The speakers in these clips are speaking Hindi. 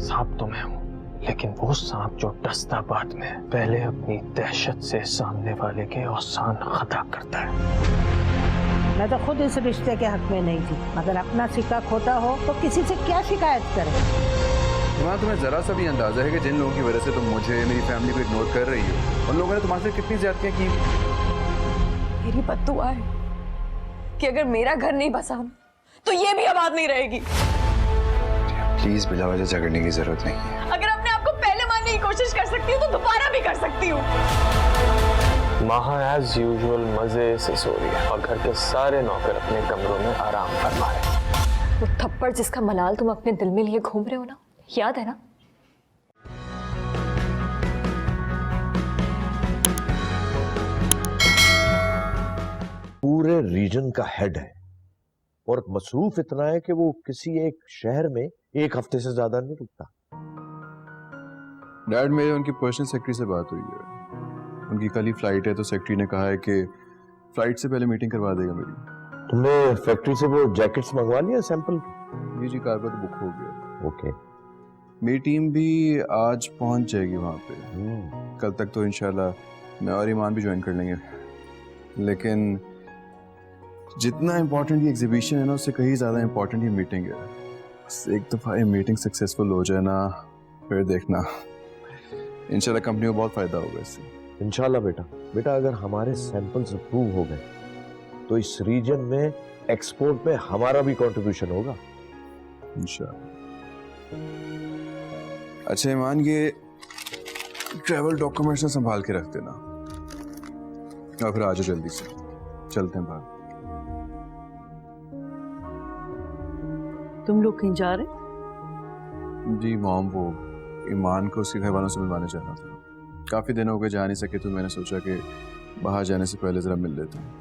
सांप तो मैं हूँ, लेकिन वो सांप जो डसता बाद में पहले अपनी दहशत से सामने वाले के औसान खता करता है। मैं तो खुद इस रिश्ते के हक में नहीं थी, मगर अपना सिक्का खोटा हो तो किसी से क्या शिकायत करे। तुम्हें जरा सा भी अंदाजा है कि जिन लोगों की वजह से तुम मुझे, मेरी फैमिली को इग्नोर कर रही हो, उन लोगों ने तुम्हारे से कितनी ज्यादतियां की। मेरी बद्दुआ है कि अगर मेरा घर नहीं बसा तो ये भी आबाद नहीं रहेगी। प्लीज बिला वजह झगड़ने की जरूरत नहीं है। अगर अपने आप को पहले मानने की कोशिश कर सकती हूँ तो दोबारा भी कर सकती हूँ। महा एज यूजुअल मजे से सो रही है और घर के सारे नौकर अपने कमरों में आराम फरमा रहे हैं। वो थप्पड़ जिसका मलाल तुम अपने दिल में लिए घूम रहे हो ना, याद है ना? पूरे रीजन का हेड है और मसरूफ इतना है कि वो किसी एक शहर में एक हफ्ते से ज्यादा नहीं रुकता। डैड, मेरे उनकी पर्सनल सेक्रेटरी से बात हुई है। उनकी कल ही फ्लाइट है तो सेक्रेटरी ने कहा है कि फ्लाइट से पहले मीटिंग करवा देगा मेरी। तुमने फैक्ट्री से वो जैकेट्स मंगवा लिया सैंपल? ये जी कार्गो तो बुक हो गया। ओके। मेरी टीम भी आज पहुंच जाएगी वहां पे। कल तक तो इंशाल्लाह मैं और ईमान भी ज्वाइन कर लेंगे। लेकिन जितना इम्पोर्टेंट ये एग्जीबिशन है ना, उससे कहीं ज़्यादा इम्पोर्टेंट ये मीटिंग है। बस एक दफ़ा ये मीटिंग सक्सेसफुल हो जाए ना, फिर देखना इंशाल्लाह कंपनी को बहुत फ़ायदा होगा इससे। इंशाल्लाह बेटा अगर हमारे सैंपल्स अप्रूव हो गए तो इस रीजन में एक्सपोर्ट में हमारा भी कंट्रीब्यूशन होगा इंशाल्लाह। अच्छा ईमान, ये ट्रैवल डॉक्यूमेंट्स संभाल के रख देना और फिर आ जाओ जल्दी से, चलते हैं बाहर। तुम लोग कहीं जा रहे? जी मॉम, वो ईमान को उसके घर वालों से मिलवाने जाना था। काफ़ी दिन हो गए जा नहीं सके तो मैंने सोचा कि बाहर जाने से पहले ज़रा मिल लेता हूँ।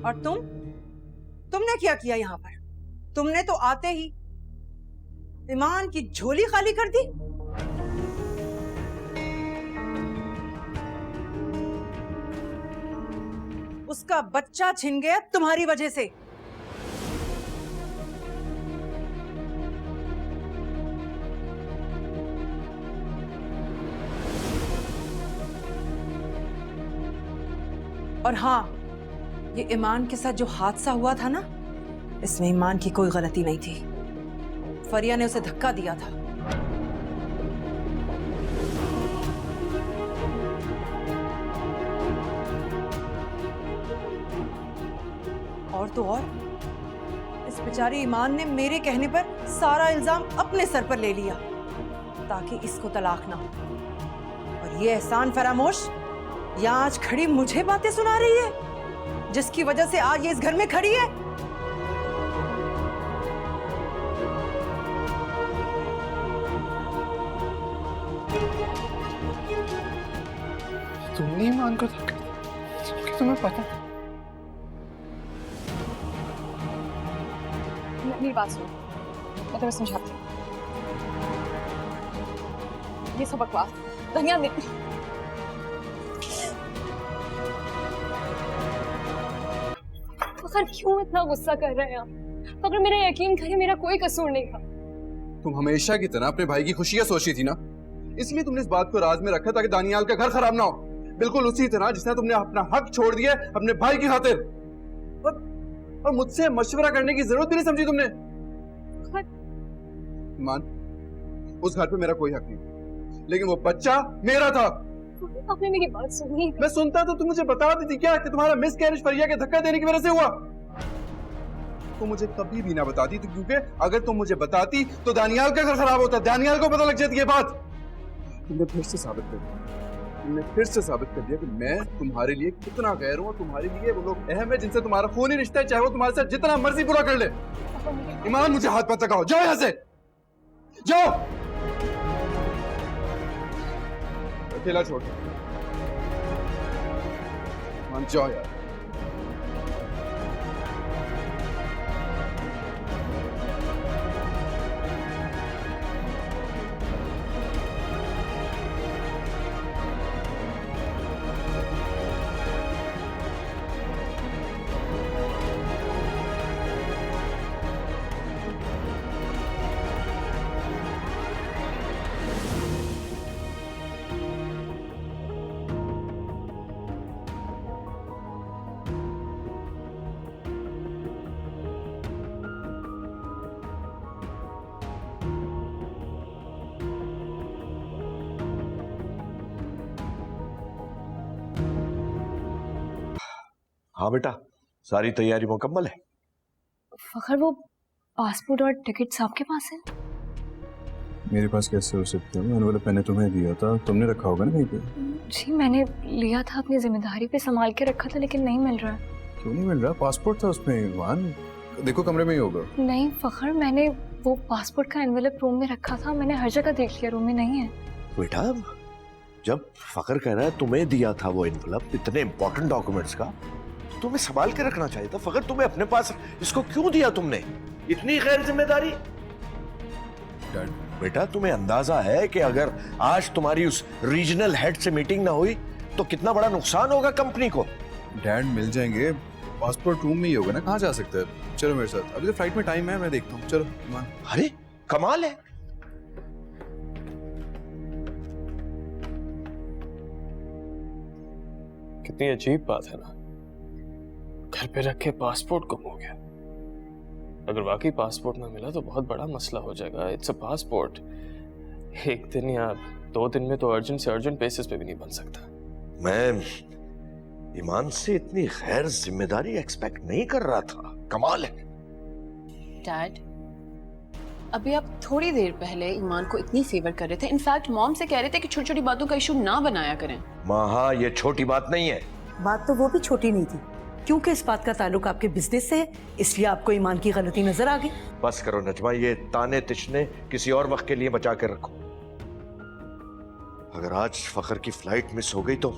और तुमने क्या किया यहाँ पर? तुमने तो आते ही ईमान की झोली खाली कर दी। उसका बच्चा छिन गया तुम्हारी वजह से। और हाँ, ये ईमान के साथ जो हादसा हुआ था ना, इसमें ईमान की कोई गलती नहीं थी। फरिया ने उसे धक्का दिया था। और तो और इस बेचारे ईमान ने मेरे कहने पर सारा इल्जाम अपने सर पर ले लिया ताकि इसको तलाक ना हो। और ये एहसान फरामोश यहाँ आज खड़ी मुझे बातें सुना रही है, जिसकी वजह से आज ये इस घर में खड़ी है। तुमने ईमान को धक्का दिया, तुम्हें पता? मेरी बात सुनो, मैं तुम्हें समझाती हूँ। ये सब बकवास धनिया निकली। आखिर क्यों इतना गुस्सा कर रहे हैं आप? अगर मेरा यकीन करें, मेरा कोई कसूर नहीं था। तुम हमेशा की तरह अपने भाई की खुशियां सोची थी ना, इसलिए तुमने इस बात को राज में रखा ताकि दानियाल का घर खराब ना हो। बिल्कुल उसी तरह जिसने तुमने अपना हक छोड़ दिया अपने भाई की खातिर। और मुझसे मशवरा करने की जरूरत भी नहीं समझी तुमने। ईमान, उस घर पे मेरा कोई हक नहीं, लेकिन वो बच्चा मेरा था। आपने मेरी बात सुनी? मैं सुनता तो तुम मुझे बता देती क्या कि तुम्हारा मिस कैरेज फरिया के धक्का देने की वजह से हुआ। तुम मुझे कभी भी ना बताती तो, क्योंकि अगर तुम मुझे बताती तो दानियाल का घर खराब होता, दानियाल को पता लग जाती ये बात। तुमने फिर से साबित कर दिया, तुमने फिर से साबित कर दिया कि मैं तुम्हारे लिए कितना गैर हूं। तुम्हारे लिए वो लोग अहम है जिनसे तुम्हारा खूनी रिश्ता है, चाहे वो तुम्हारे साथ जितना मर्जी बुरा कर ले। ईमान, मुझे हाथ मत लगाओ, जाओ यहां से, जाओ। अकेला छोड़, ईमान जाओ यार। हाँ बेटा, सारी तैयारी मुकम्मल है। फखर, वो पासपोर्ट और टिकट्स आपके पास है? मेरे पास कैसे हो सकते हैं? मैंने बोला मैंने तुम्हें दिया था, तुमने रखा होगा ना कहीं पे। जी मैंने लिया था, अपनी जिम्मेदारी पे संभाल के रखा था, लेकिन नहीं मिल रहा है। क्यों नहीं मिल रहा? पासपोर्ट था उसमें ईमान, देखो कमरे में ही होगा। नहीं फखर, मैंने वो पासपोर्ट का एनवेलप रूम में रखा था, मैंने हर जगह देख लिया, रूम में नहीं है। बेटा, जब फखर कह रहा है तुम्हें दिया था वो एनवेलप इतने इंपॉर्टेंट डॉक्यूमेंट्स का, तो तुम्हें संभाल के रखना चाहिए था। फखर, तुम्हें अपने पास इसको क्यों दिया तुमने? इतनी गैर जिम्मेदारी। बेटा, तुम्हें अंदाजा है कि अगर आज तुम्हारी उस रीजनल हेड से मीटिंग ना हुई तो कितना बड़ा नुकसान होगा कंपनी को। डैड मिल जाएंगे, पासपोर्ट रूम में ही होगा ना, कहाँ जा सकता है? चलो मेरे साथ, अभी तो फ्लाइट में टाइम है, मैं देखता हूँ। चलो ईमान। अरे कमाल है। कितनी अजीब बात है ना, घर पे रख के पासपोर्ट गुम हो गया। अगर वाकई पासपोर्ट ना मिला तो बहुत बड़ा मसला हो जाएगा। इट्स अ पासपोर्ट, एक दिन या 2 दिन में तो अर्जेंट से अर्जेंट बेसिस पे भी नहीं बन सकता। मैं ईमान से इतनी गैर जिम्मेदारी एक्सपेक्ट नहीं कर रहा था। कमाल है। डैड, अभी आप थोड़ी देर पहले ईमान को इतनी फेवर कर रहे थे, इनफैक्ट मॉम से कह रहे थे कि छोटी छोटी बातों का इशू ना बनाया करें। माँ, हाँ, ये छोटी बात नहीं है। बात तो वो भी छोटी नहीं थी, क्योंकि इस बात का ताल्लुक आपके बिजनेस से है, इसलिए आपको ईमान की गलती नजर आ गई। बस करो नजमा, ये ताने तिशने किसी और वक्त के लिए बचा कर रखो। अगर आज फखर की फ्लाइट मिस हो गई तो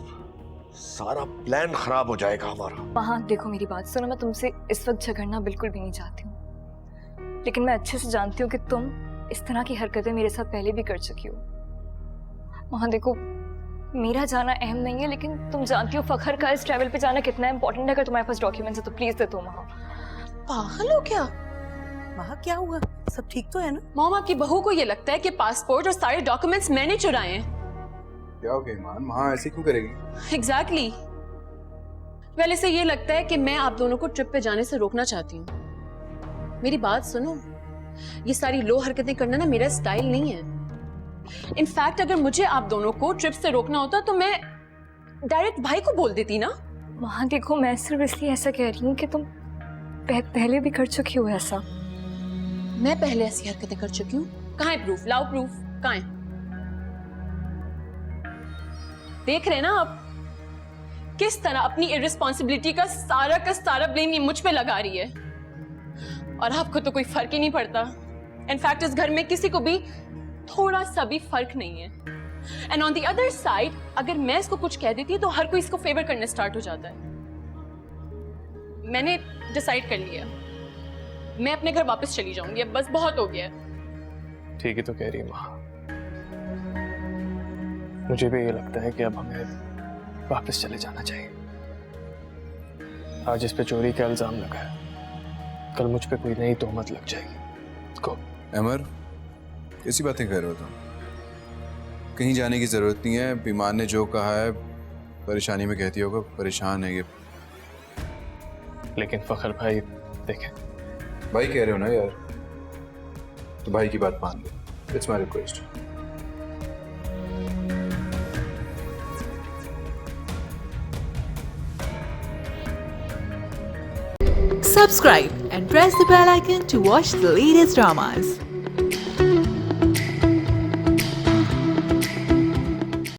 सारा प्लान खराब हो जाएगा हमारा। वहाँ देखो, मेरी बात सुनो, मैं तुमसे इस वक्त झगड़ना बिल्कुल भी नहीं चाहती हूँ, लेकिन मैं अच्छे से जानती हूँ कि तुम इस तरह की हरकतें मेरे साथ पहले भी कर चुकी हो। वहाँ देखो, मेरा जाना अहम नहीं है, लेकिन तुम जानती हो फखर का इस ट्रैवल पे जाना कितना इंपॉर्टेंट है। अगर तुम्हारे पास डॉक्यूमेंट्स है तो प्लीज दे दो। वहाँ पागल हो क्या? वहाँ क्या हुआ? सब ठीक तो है ना? मॉम, आपकी बहू को ये लगता है कि पासपोर्ट और सारे डॉक्यूमेंट्स मैंने चुराए हैं। क्या हो गया ईमान, माँ ऐसे क्यों करेगी? एग्जैक्टली। पहले से ये लगता है कि मैं आप दोनों को ट्रिप पे जाने से रोकना चाहती हूँ। मेरी बात सुनो, ये सारी लो हरकतें करना ना मेरा स्टाइल नहीं है। इनफैक्ट अगर मुझे आप दोनों को ट्रिप से रोकना होता तो मैं डायरेक्ट भाई को बोल देती ना। वहाँ देखो, मैं सिर्फ इसलिए ऐसा कह रही हूँ कि तुम पहले भी कर चुकी हो ऐसा। मैं पहले ऐसी हरकतें कर चुकी हूँ? कहाँ है प्रूफ? लाओ प्रूफ, कहाँ है? देख रहे ना आप किस तरह अपनी इररिस्पॉन्सिबिलिटी का सारा ब्लेम ये मुझ पे लगा रही है, और आपको तो कोई फर्क ही नहीं पड़ता। इनफैक्ट इस घर में किसी को भी थोड़ा सा भी फर्क नहीं है। And on the other side, अगर मैं इसको कुछ कह देती तो हर कोई इसको फेवर करने स्टार्ट हो जाता है। मैंने डिसाइड कर लिया, मैं अपने घर वापस चली जाऊंगी, अब बस बहुत हो गया। ठीक ही तो कह रही है माँ, मुझे भी ये लगता है कि अब हमें वापस चले जाना चाहिए। आज इस पे चोरी का इल्जाम लगा है, कल मुझ पे कोई नई तोहमत लग जाएगी। को अमर, कैसी बातें कर रहे हो तुम? कहीं जाने की जरूरत नहीं है। ईमान ने जो कहा है परेशानी में कहती होगा, परेशान है ये। लेकिन फखर भाई, देखें। भाई कह रहे हो ना यार, तो भाई की बात मान लो। It's my request. Subscribe and press the bell icon to watch the latest dramas.